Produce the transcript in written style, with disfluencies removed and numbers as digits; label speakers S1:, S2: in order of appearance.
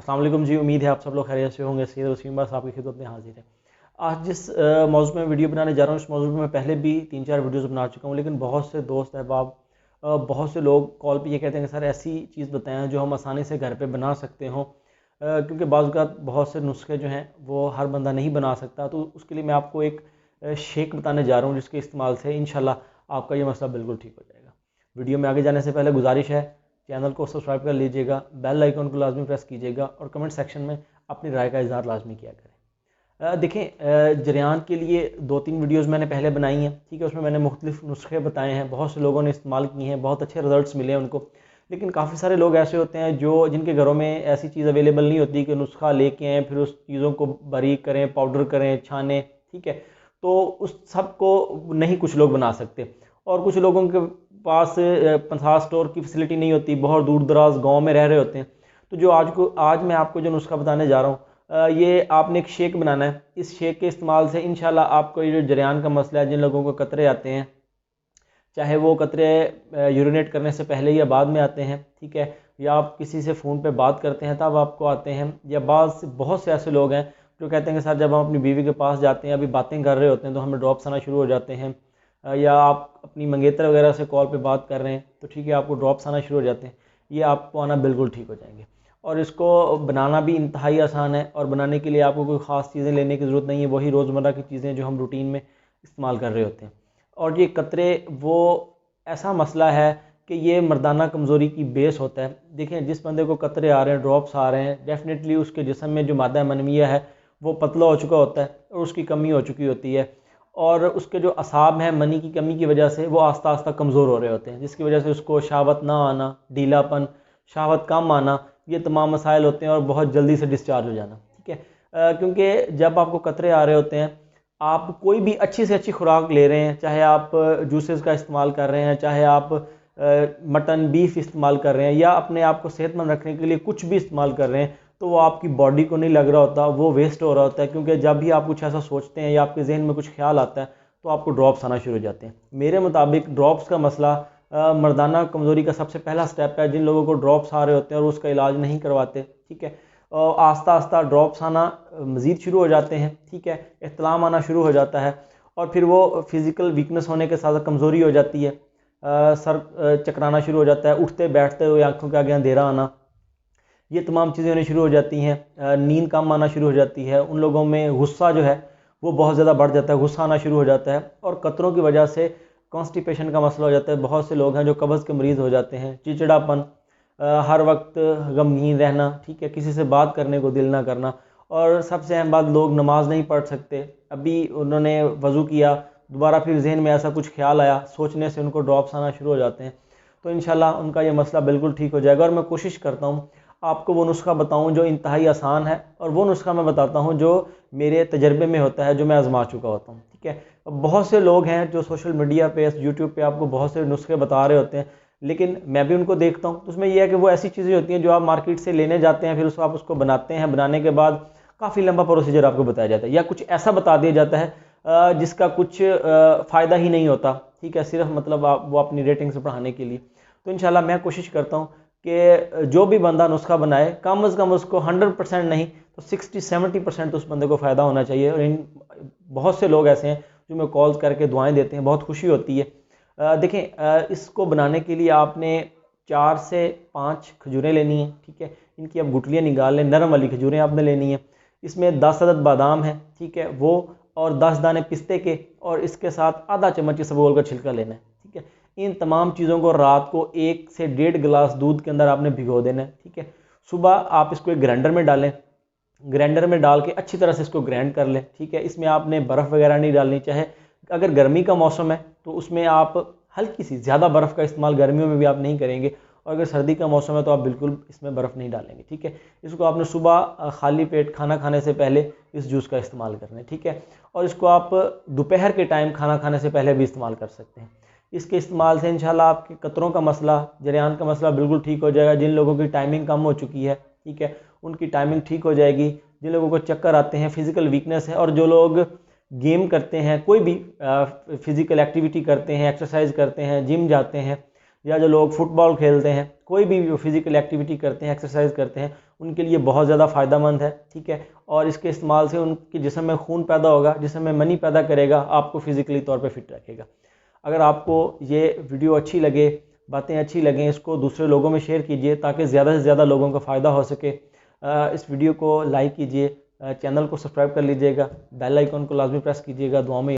S1: अस्सलाम वालेकुम जी। उम्मीद है आप सब लोग खैरियत से होंगे। सैयद वसीम बस आपकी खिदमत में हाजिर है। आज जिस मौजू में वीडियो बनाने जा रहा हूँ, इस मौजू में मैं पहले भी 3-4 वीडियोस बना चुका हूँ, लेकिन बहुत से दोस्त अहबाब, बहुत से लोग कॉल पे ये कहते हैं कि सर ऐसी चीज़ बताएं जो हम आसानी से घर पे बना सकते हों, क्योंकि बाज़ औक़ात बहुत से नुस्खे जो हैं वो हर बंदा नहीं बना सकता। तो उसके लिए मैं आपको एक शेक बताने जा रहा हूँ, जिसके इस्तेमाल से इंशाल्लाह आपका ये मसला बिल्कुल ठीक हो जाएगा। वीडियो में आगे जाने से पहले गुजारिश है, चैनल को सब्सक्राइब कर लीजिएगा, बेल आइकन को लाजमी प्रेस कीजिएगा और कमेंट सेक्शन में अपनी राय का इजहार लाजमी किया करें। देखें, जरियान के लिए 2-3 वीडियोस मैंने पहले बनाई हैं, ठीक है। उसमें मैंने मुख्तलिफ नुस्खे बताए हैं, बहुत से लोगों ने इस्तेमाल किए हैं, बहुत अच्छे रिजल्ट्स मिले हैं उनको। लेकिन काफ़ी सारे लोग ऐसे होते हैं जो जिनके घरों में ऐसी चीज़ अवेलेबल नहीं होती कि नुस्खा लेके आएँ, फिर उस चीज़ों को बारीक करें, पाउडर करें, छानें, ठीक है। तो उस सब को नहीं कुछ लोग बना सकते, और कुछ लोगों के पास पंसार स्टोर की फैसिलिटी नहीं होती, बहुत दूर दराज गांव में रह रहे होते हैं। तो जो आज मैं आपको जो नुस्खा बताने जा रहा हूँ, ये आपने एक शेक बनाना है। इस शेक के इस्तेमाल से इंशाल्लाह आपको ये जो जरियान का मसला है, जिन लोगों को कतरे आते हैं, चाहे वो कतरे यूरिनेट करने से पहले या बाद में आते हैं, ठीक है, या आप किसी से फ़ोन पे बात करते हैं तब आपको आते हैं, या बहुत से ऐसे लोग हैं जो कहते हैं कि सर जब हम अपनी बीवी के पास जाते हैं, अभी बातें कर रहे होते हैं, तो हमें ड्रॉप्स आना शुरू हो जाते हैं, या आप अपनी मंगेतर वगैरह से कॉल पे बात कर रहे हैं तो ठीक है, आपको ड्रॉप्स आना शुरू हो जाते हैं। ये आपको आना बिल्कुल ठीक हो जाएंगे, और इसको बनाना भी इंतहाई आसान है। और बनाने के लिए आपको कोई ख़ास चीज़ें लेने की ज़रूरत नहीं है, वही रोज़मर्रा की चीज़ें जो हम रूटीन में इस्तेमाल कर रहे होते हैं। और ये कतरे वो ऐसा मसला है कि ये मर्दाना कमज़ोरी की बेस होता है। देखें, जिस बंदे को कतरे आ रहे हैं, ड्रॉप्स आ रहे हैं, डेफिनेटली उसके जिस्म में जो मादा मनविया है वो पतला हो चुका होता है और उसकी कमी हो चुकी होती है, और उसके जो असाब हैं मनी की कमी की वजह से वो आस्ता आस्ता कमज़ोर हो रहे होते हैं, जिसकी वजह से उसको शहावत ना आना, ढीलापन, शहावत कम आना, ये तमाम मसाइल होते हैं, और बहुत जल्दी से डिस्चार्ज हो जाना, ठीक है। क्योंकि जब आपको कतरे आ रहे होते हैं, आप कोई भी अच्छी से अच्छी खुराक ले रहे हैं, चाहे आप जूसेस का इस्तेमाल कर रहे हैं, चाहे आप मटन बीफ इस्तेमाल कर रहे हैं, या अपने आप को सेहतमंद रखने के लिए कुछ भी इस्तेमाल कर रहे हैं, तो वो आपकी बॉडी को नहीं लग रहा होता, वो वेस्ट हो रहा होता है। क्योंकि जब भी आप कुछ ऐसा सोचते हैं या आपके जहन में कुछ ख्याल आता है, तो आपको ड्रॉप्स आना शुरू हो जाते हैं। मेरे मुताबिक ड्रॉप्स का मसला मर्दाना कमज़ोरी का सबसे पहला स्टेप है। जिन लोगों को ड्रॉप्स आ रहे होते हैं और उसका इलाज नहीं करवाते, ठीक है, आस्ता आस्ता ड्रॉप्स आना मज़ीद शुरू हो जाते हैं, ठीक है, इख्तिलाम आना शुरू हो जाता है, और फिर वो फिज़िकल वीकनेस होने के साथ कमज़ोरी हो जाती है, सर चकराना शुरू हो जाता है, उठते बैठते हुए आंखों के आगे अंधेरा आना, ये तमाम चीज़ें होनी शुरू हो जाती हैं। नींद कम आना शुरू हो जाती है। उन लोगों में गुस्सा जो है वो बहुत ज़्यादा बढ़ जाता है, गुस्सा आना शुरू हो जाता है, और कतरों की वजह से कॉन्स्टिपेशन का मसला हो जाता है। बहुत से लोग हैं जो कब्ज़ के मरीज़ हो जाते हैं, चिड़चिड़ापन, हर वक्त गमगीन रहना, ठीक है, किसी से बात करने को दिल ना करना, और सबसे अहम बात, लोग नमाज नहीं पढ़ सकते। अभी उन्होंने वज़ू किया, दोबारा फिर जहन में ऐसा कुछ ख्याल आया, सोचने से उनको ड्रॉप्स आना शुरू हो जाते हैं। तो इंशाल्लाह उनका ये मसला बिल्कुल ठीक हो जाएगा, और मैं कोशिश करता हूँ आपको वो नुस्खा बताऊं जो इंतहाई आसान है, और वो नुस्खा मैं बताता हूं जो मेरे तजर्बे में होता है, जो मैं आजमा चुका होता हूं, ठीक है। बहुत से लोग हैं जो सोशल मीडिया पे, यूट्यूब पे आपको बहुत से नुस्खे बता रहे होते हैं, लेकिन मैं भी उनको देखता हूं, तो उसमें यह है कि वो ऐसी चीज़ें होती हैं जो आप मार्केट से लेने जाते हैं, फिर उसको आप उसको बनाते हैं, बनाने के बाद काफ़ी लंबा प्रोसीजर आपको बताया जाता है, या कुछ ऐसा बता दिया जाता है जिसका कुछ फ़ायदा ही नहीं होता, ठीक है, सिर्फ मतलब आप वो अपनी रेटिंग से बढ़ाने के लिए। तो इंशाल्लाह मैं कोशिश करता हूँ कि जो भी बंदा नुस्खा बनाए, कम अज़ कम उसको 100% नहीं तो 60-70% उस बंदे को फ़ायदा होना चाहिए। और इन बहुत से लोग ऐसे हैं जो मैं कॉल्स करके दुआएं देते हैं, बहुत खुशी होती है। देखें, इसको बनाने के लिए आपने 4 से 5 खजूरें लेनी है, ठीक है, इनकी आप गुठलियाँ निकाल लें, नरम वाली खजूरें आपने लेनी है। इसमें 10 अदद बादाम है, ठीक है, वो, और 10 दाने पिस्ते के, और इसके साथ आधा चम्मच इसबगोल का छिलका लेना है, ठीक है। इन तमाम चीज़ों को रात को 1 से 1.5 गिलास दूध के अंदर आपने भिगो देना है, ठीक है। सुबह आप इसको एक ग्राइंडर में डालें, ग्राइंडर में डाल के अच्छी तरह से इसको ग्राइंड कर लें, ठीक है। इसमें आपने बर्फ़ वगैरह नहीं डालनी, चाहे अगर गर्मी का मौसम है तो उसमें आप हल्की सी, ज़्यादा बर्फ़ का इस्तेमाल गर्मियों में भी आप नहीं करेंगे, और अगर सर्दी का मौसम है तो आप बिल्कुल इसमें बर्फ़ नहीं डालेंगे, ठीक है। इसको आपने सुबह खाली पेट खाना खाने से पहले इस जूस का इस्तेमाल करना है, ठीक है। और इसको आप दोपहर के टाइम खाना खाने से पहले भी इस्तेमाल कर सकते हैं। इसके इस्तेमाल से इंशाल्लाह आपके कतरों का मसला, जरियान का मसला बिल्कुल ठीक हो जाएगा। जिन लोगों की टाइमिंग कम हो चुकी है, ठीक है, उनकी टाइमिंग ठीक हो जाएगी। जिन लोगों को चक्कर आते हैं, फिज़िकल वीकनेस है, और जो लोग गेम करते हैं, कोई भी फिज़िकल एक्टिविटी करते हैं, एक्सरसाइज करते हैं, जिम जाते हैं, या जो लोग फुटबॉल खेलते हैं, कोई भी फिजिकल एक्टिविटी करते हैं, एक्सरसाइज करते हैं, उनके लिए बहुत ज़्यादा फ़ायदेमंद है। ठीक है, और इसके इस्तेमाल से उनके जिस्म में खून पैदा होगा, जिस्म में मनी पैदा करेगा, आपको फिजिकली तौर पे फिट रखेगा। अगर आपको ये वीडियो अच्छी लगे, बातें अच्छी लगें, इसको दूसरे लोगों में शेयर कीजिए ताकि ज़्यादा से ज़्यादा लोगों का फ़ायदा हो सके। इस वीडियो को लाइक कीजिए, चैनल को सब्सक्राइब कर लीजिएगा, बेल आइकन को लाजमी प्रेस कीजिएगा। दुआ में